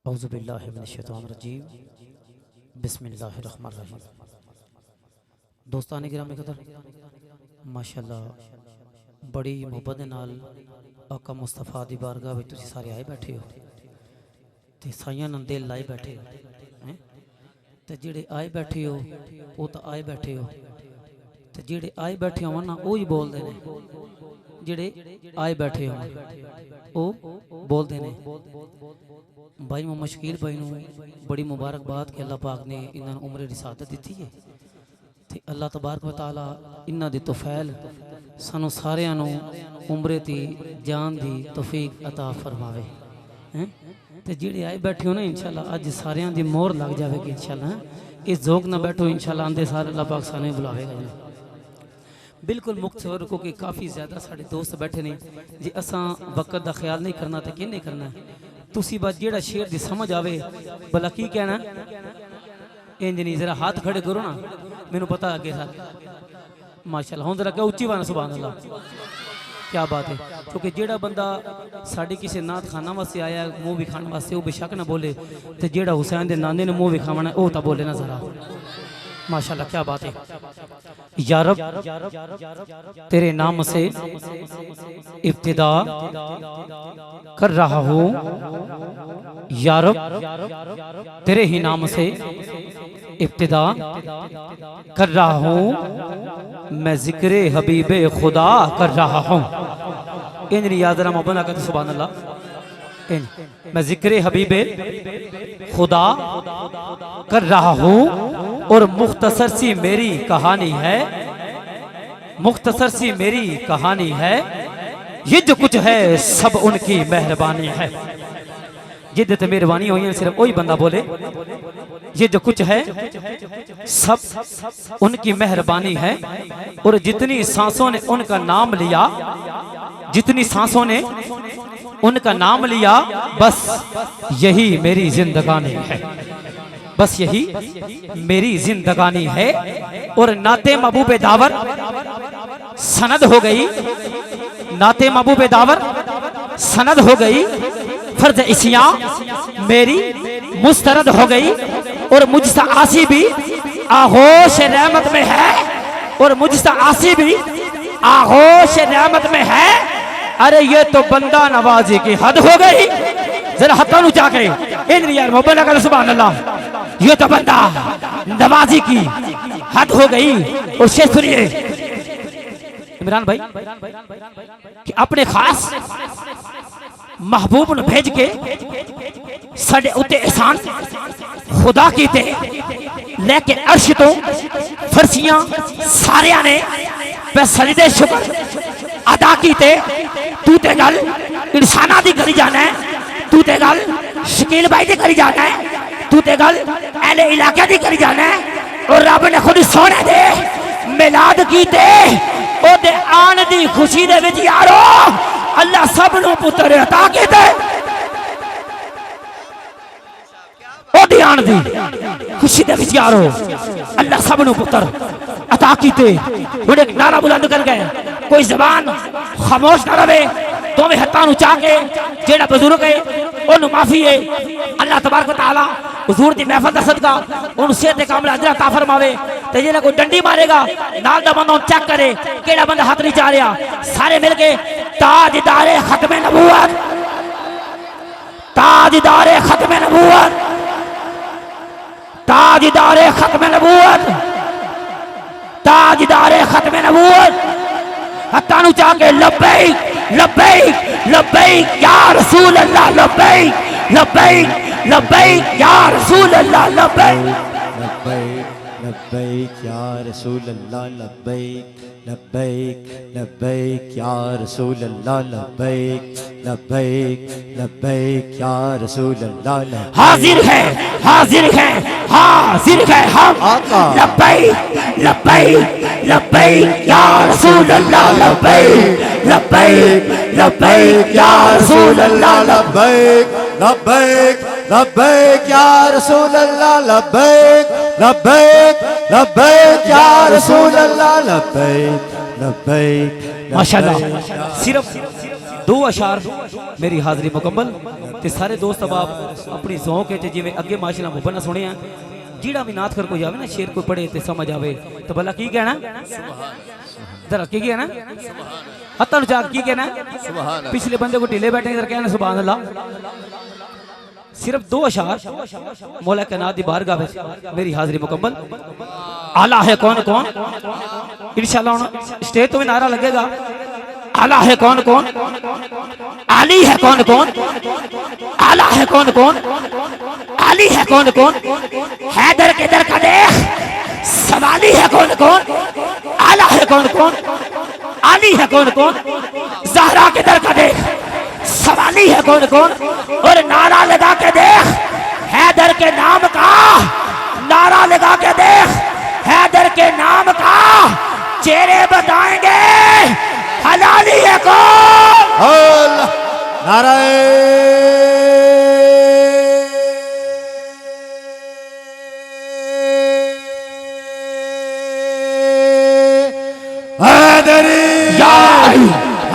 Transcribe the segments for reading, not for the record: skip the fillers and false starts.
औज़ुबिल्लाहि मिनश्शैतानिर्रजीम बिस्मिल्लाहिर्रहमानिर्रहीम। दोस्तान गिरामी कदर माशाअल्लाह बड़ी मुहब्बत दे नाल आका मुस्तफा दी बारगाह विच तुसीं सारे आए बैठे हो ते साइयां नाल दिल लाई बैठे हो हैं ते जेड़े आए बैठे हो वो तो आए बैठे हो ते जेड़े आए बैठे हो ना वो ही बोलदे ने जेड़े आए बैठे हो वो बोलते ने। भाई मोहम्मद शकील भाई नूं बड़ी मुबारकबाद कि अल्लाह पाक ने इन्हां नूं उम्र रिसादत दी है ते अल्लाह तबारक व तआला इन्हां दी तौफील सानू सारियां नूं उम्रे दी जान दी तौफीक अता फरमावे हैं ते जेड़े आए बैठे हो ना इंशाअल्लाह अज सारियां दी मोहर लग जाएगी इंशाअल्लाह। इस जोक ना बैठो इंशाअल्लाह आंदे सारे अल्लाह पाक सानू बुलावेगा बिल्कुल मुख्तसर क्योंकि काफ़ी ज़्यादा साढ़े दोस्त बैठे ने जे असां वक्त का ख्याल नहीं करना तो कि नहीं करना तुसी बस जेड़ा शेर दी समझ आवे भला की कहना इंज नहीं जरा हाथ खड़े करो ना मैनू पता अगे सर माशाल्लाह हुण जरा क्या उच्ची बाना सुभान अल्लाह क्या बात है क्योंकि जेड़ा बंदा साड़ी किसी नात खाना वास्ते आया मुँह विखाने वास्ते वो बेशक ना बोले तो जेड़ा हुसैन दे नाने ने मुँह विखावना वो तो बोले ना जरा माशाल्लाह क्या बात है। या रब तेरे नाम से इब्तिदा कर रहा हूँ या रब तेरे ही नाम से इब्तिदा कर रहा हूँ मैं जिक्र हबीबे खुदा कर रहा हूँ इन याद रहा मोहब्बत कहते सुभान अल्लाह इन मैं जिक्र हबीबे खुदा कर रहा हूँ और मुख्तसर सी मेरी कहानी है मुख्तसर सी मेरी कहानी है ये जो कुछ है सब उनकी मेहरबानी है। जिद्दत मेहरबानी हुई है सिर्फ वही बंदा बोले ये जो कुछ है सब उनकी मेहरबानी है और जितनी सांसों ने उनका नाम लिया जितनी सांसों ने उनका नाम लिया बस यही मेरी जिंदगानी है बस यही मेरी जिंदगानी है। और नाते महबूबे दावर सनद हो गई नाते महबूबे दावर सनद हो गई फर्ज इसिया मेरी मुस्तरद हो गई और मुझसे आसी भी आगोश रहमत में है और मुझसे आसी भी आगोश रहमत में है। अरे ये तो बंदा नवाजी की हद हो गई जरा हथों ऊंचा के इन यार मोहब्बत का सुभान अल्लाह ये तो बंदा नवाजी की हद हो गई। और शेर सुनिए इमरान भाई कि अपने खास महबूब ने भेज के साडे उत्ते एहसान खुदा कीते लेके अर्श तो फरसियां सारिया ने सजदे शुक्र अदा कीते तू ते गल इंसाना दी करी जाना है तू ते गल शकील भाई दी करी जाना है तू ते गल अहले इलाके दी करी जाना है। और रब ने खुद सोने दे मिलाद कीते ओदे आन दी खुशी दे विच यारो अल्लाह सब नूं पुत्र अता कीते ओदे आन दी खुशी दे विच यारो अल्लाह सब नूं पुत्र अता कीते। हुण एक नारा बुलंद कर गए कोई जबान खामोश ना रहे दोवें हत्थां नूं चा के जेड़ा बुजुर्ग है ओनू माफी है अल्लाह तबारक व तआला हुजूर दी महफिल दा सदका ओनू सेहत ते कामल अजर अता फरमावे ते जेड़ा कोई डंडी मारेगा नाल दा बंदा चेक करे केड़ा बंदा हाथ नहीं चा रहा सारे मिल के ताजदारे खत्म नबूवत ताजदारे खत्म नबूवत ताजदारे खत्म नबूवत ताजदारे खत्म नबूवत हत्थां नूं चा के लब्बैक लब्बैक लब्बैक या रसूल अल्लाह लब्बैक लब्बैक लब्बैक या रसूल अल्लाह लब्बैक लब्बैक लब्बैक या रसूल अल्लाह लब्बैक लब्बैक लब्बैक या रसूल अल्लाह लब्बैक लब्बैक लब्बैक या रसूल अल्लाह हाजिर है हाजिर हम लब्बैक लब्बैक लब्बैक या रसूल अल्लाह लब्बैक लब्बैक लब्बैक या रसूल अल्लाह लब्बैक लब्बैक लब्बैक या रसूल अल्लाह लब्बैक लब्बैक लब्बैक या रसूल अल्लाह लब्बैक लब्बैक माशाल्लाह सिर्फ 2 अशार मेरी हाजिरी मुकम्मल। ते सारे दोस्त अब आप अपनी zauq च जिवें अगे माशाल्लाह मुहब्बत नाल सुने जिहड़ा भी नात कर कोई आवे ना शेर कोई पढ़े ते समझ आवे तो भला की कहना जरा की कहना हत्था नु चाक की कहना पिछले बंदे को ढीले बैठे इधर कहना सुभान अल्लाह सिर्फ 2 अशार मौला कायनात दी बारगाह में मेरी हाजिरी मुकम्मल आला है कौन कौन इंशाल्लाह स्टेज तो भी नारा लगेगा आला है कौन कौन आली है कौन कौन आला है कौन कौन आली है कौन कौन हैदर के दर का देख सवाली है कौन कौन आला है कौन कौन आली है कौन कौन ज़हरा के दर का देख सवाली है कौन कौन और नारा लगा के देख हैदर के नाम का नारा लगा के देख हैदर के नाम का चेहरे बताएंगे हलाली है कौन नाराए हैदरी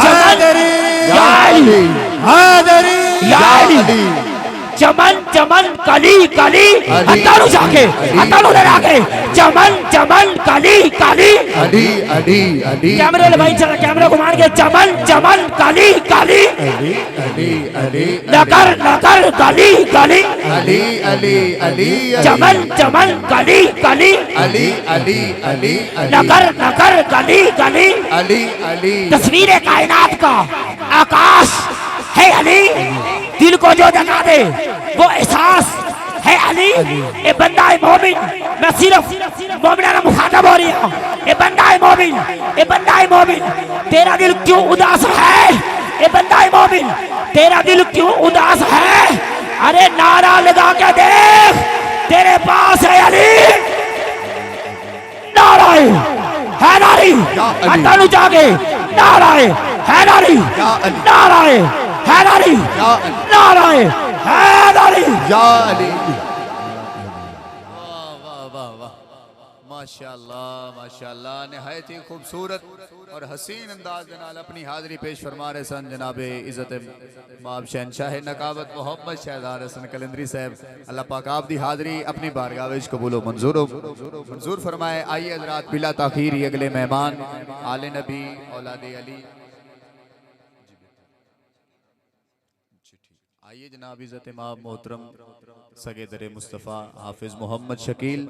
हैदरी हैदरी चमन चमन कली कली हतारू जाके हतारू ले आके चमन चमन कली कली अली अली अली कैमरे ले भाई चला कैमरा घुमा के चमन चमन कली कली अली अली अली नकर नकर कली कली अली अली अली चमन चमन कली कली अली अली अली नकर नकर कली कली अली अली तस्वीर कायनात का आकाश है अली दिल को जो जगा दे वो एहसास है अली ये बंदा है मोमिन मैं सिर्फ मोमिना मुखातब हो रही हूँ ये बंदा है मोमिन ये बंदा है मोमिन तेरा दिल क्यों उदास है ये बंदा है मोमिन तेरा दिल क्यों उदास है अरे नारा लगा के देख तेरे पास है अली नारा है नारी हटानु जाके नारा है नारी नारा हैदरी नाराए हैदरी या अली वाह वाह वाह वाह माशाअल्लाह माशाअल्लाह निहायत ही खूबसूरत और हसीन अंदाज के नाल अपनी हाजिरी पेश फरमा रहे सन जनाबे इज्जत माब शहनशाह नकाबत मोहम्मद शहदार हसन कलंदरी साहब अल्लाह पाक आप दी हाजिरी अपनी बारगाह विच कबूल मंजूर फरमाए। आइए हजरात बिला ताखीर अगले मेहमान आले नबी औलादे अली आइए जनाब इज़्ज़त इमाम मोहतरम सगे दरे मुस्तफ़ा हाफिज मोहम्मद शकील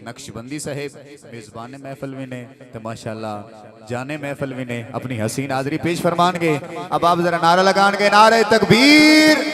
नक्शबंदी साहेब मेज़बान महफिल भी ने तो माशाअल्लाह जाने महफिल भी ने अपनी हसीन हाज़री पेश फरमानगे। अब आप जरा नारा लगानगे नारे तकबीर